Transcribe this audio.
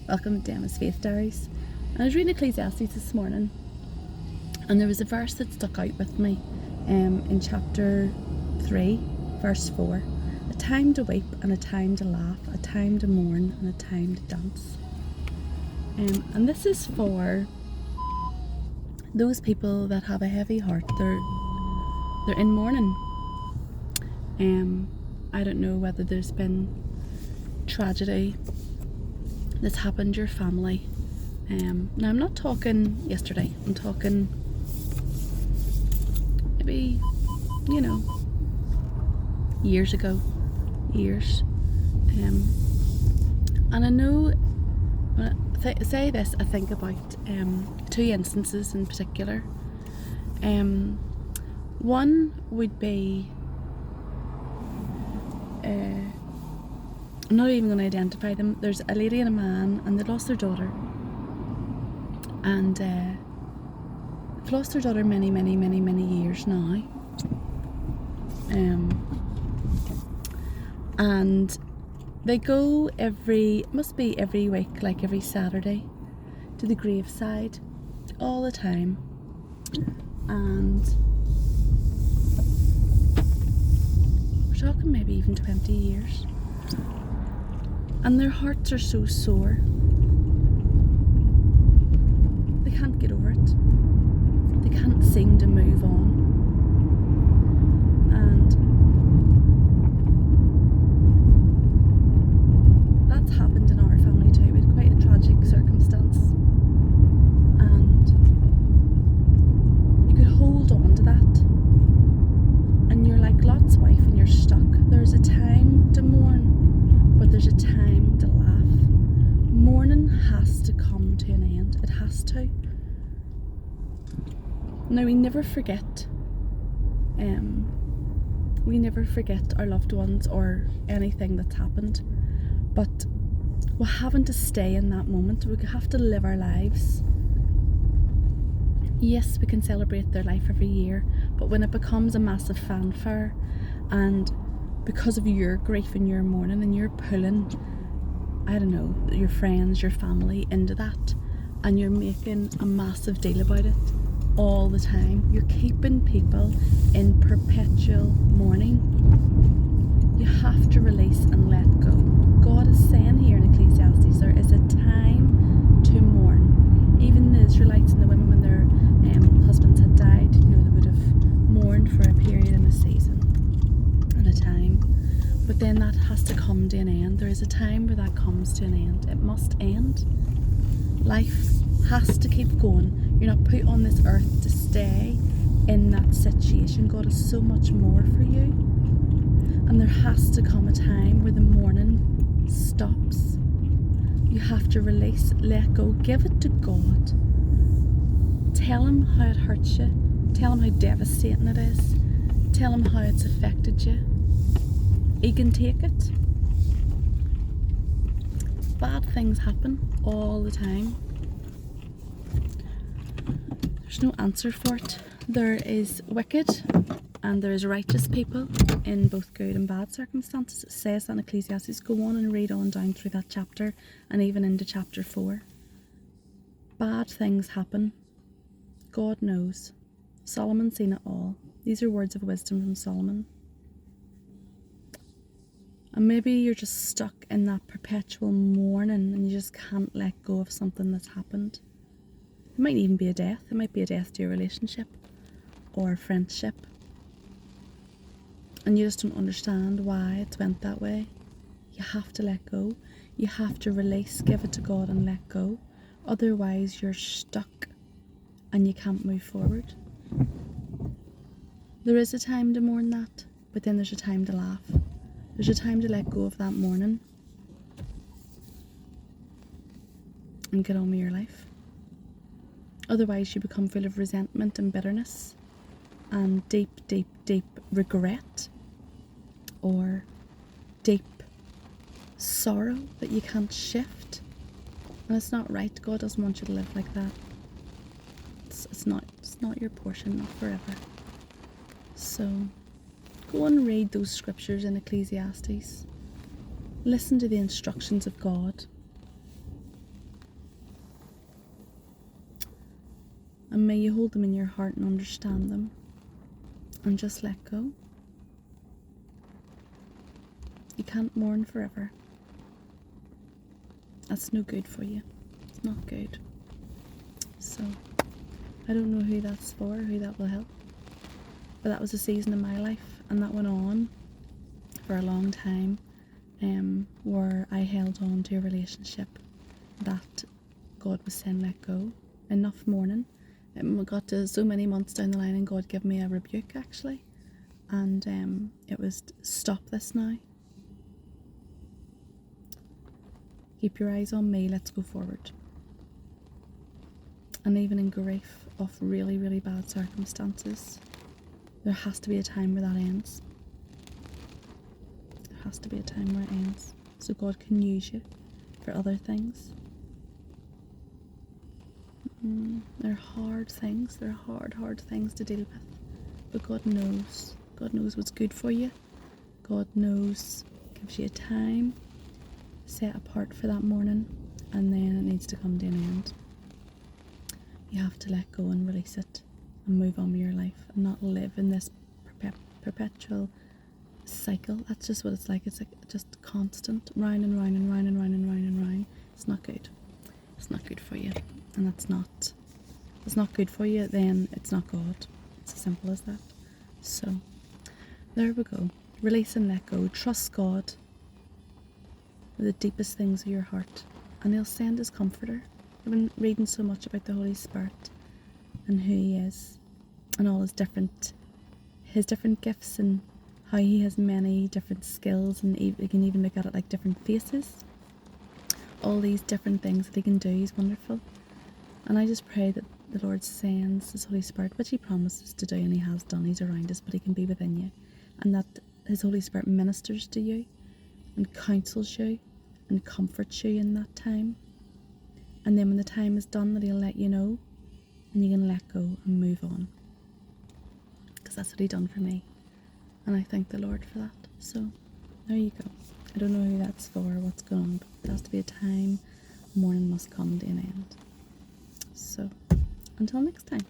Welcome to Emma's Faith Diaries. I was reading Ecclesiastes this morning, and there was a verse that stuck out with me in chapter 3, verse 4. A time to weep and a time to laugh, a time to mourn and a time to dance. And this is for those people that have a heavy heart. They're in mourning. I don't know whether there's been tragedy that's happened to your family. Now I'm not talking yesterday, I'm talking maybe, years ago. And I know when I say this, I think about two instances in particular. One would be I'm not even going to identify them. There's a lady and a man, and they lost their daughter. And they've lost their daughter many years now. And they go must be every week, like every Saturday, to the graveside all the time. And we're talking maybe even 20 years. And their hearts are so sore. They can't get over it. They can't seem to move on. And that's happened in our family too. We had quite a tragic circumstance. And you could hold on to that. And you're like Lot's wife and you're stuck. There's a time to mourn, but there's a time to laugh. Mourning has to come to an end. It has to. Now, we never forget our loved ones or anything that's happened, but we're having to stay in that moment. We have to live our lives. Yes, we can celebrate their life every year, but when it becomes a massive fanfare, and because of your grief and your mourning, and you're pulling, your friends, your family into that, and you're making a massive deal about it all the time, you're keeping people in perpetual mourning. You have to release and let go. God is saying here in Ecclesiastes, there is a time to mourn. Even the Israelites and the women, when their husbands had died, they would have mourned for a period and a season and a time. But then that has to come to an end. There is a time where that comes to an end. It must end. Life has to keep going. You're not put on this earth to stay in that situation. God has so much more for you. And there has to come a time where the mourning stops. You have to release, let go, give it to God. Tell Him how it hurts you. Tell Him how devastating it is. Tell Him how it's affected you. He can take it. Bad things happen all the time. There's no answer for it. There is wicked and there is righteous people in both good and bad circumstances. It says that in Ecclesiastes. Go on and read on down through that chapter and even into chapter 4. Bad things happen. God knows. Solomon's seen it all. These are words of wisdom from Solomon. And maybe you're just stuck in that perpetual mourning and you just can't let go of something that's happened. It might even be a death. It might be a death to your relationship or a friendship. And you just don't understand why it's went that way. You have to let go. You have to release, give it to God and let go. Otherwise you're stuck and you can't move forward. There is a time to mourn that, but then there's a time to laugh. There's a time to let go of that mourning and get on with your life. Otherwise you become full of resentment and bitterness and deep regret or deep sorrow that you can't shift. And it's not right. God doesn't want you to live like that. It's not your portion, not forever. So go and read those scriptures in Ecclesiastes. Listen to the instructions of God. And may you hold them in your heart and understand them. And just let go. You can't mourn forever. That's no good for you. It's not good. So, I don't know who that's for, who that will help. But that was a season in my life, and that went on for a long time, where I held on to a relationship that God was saying let go. Enough mourning. We got to so many months down the line and God gave me a rebuke actually, and it was stop this now. Keep your eyes on me, let's go forward. And even in grief of really, really bad circumstances, there has to be a time where that ends. There has to be a time where it ends, so God can use you for other things. They're hard things, they're hard things to deal with, but God knows what's good for you. God knows, gives you a time set apart for that mourning, and then it needs to come to an end. You have to let go and release it and move on with your life and not live in this perpetual cycle. That's just what it's like. It's like just constant round and round and round and round and round and round. It's not good. It's not good for you. And it's not good for you, then it's not God. It's as simple as that. So there we go. Release and let go. Trust God with the deepest things of your heart, and He'll send His comforter. I've been reading so much about the Holy Spirit and who He is and all His different gifts, and how He has many different skills, and you can even look at it like different faces. All these different things that He can do. He's wonderful. And I just pray that the Lord sends His Holy Spirit, which He promises to do and He has done. He's around us, but He can be within you, and that His Holy Spirit ministers to you and counsels you and comforts you in that time. And then when the time is done, that He'll let you know, and you can let go and move on, because that's what He done for me, and I thank the Lord for that. So there you go. I don't know who that's for, what's going on, but there has to be a time. Mourning must come to an end. So until next time.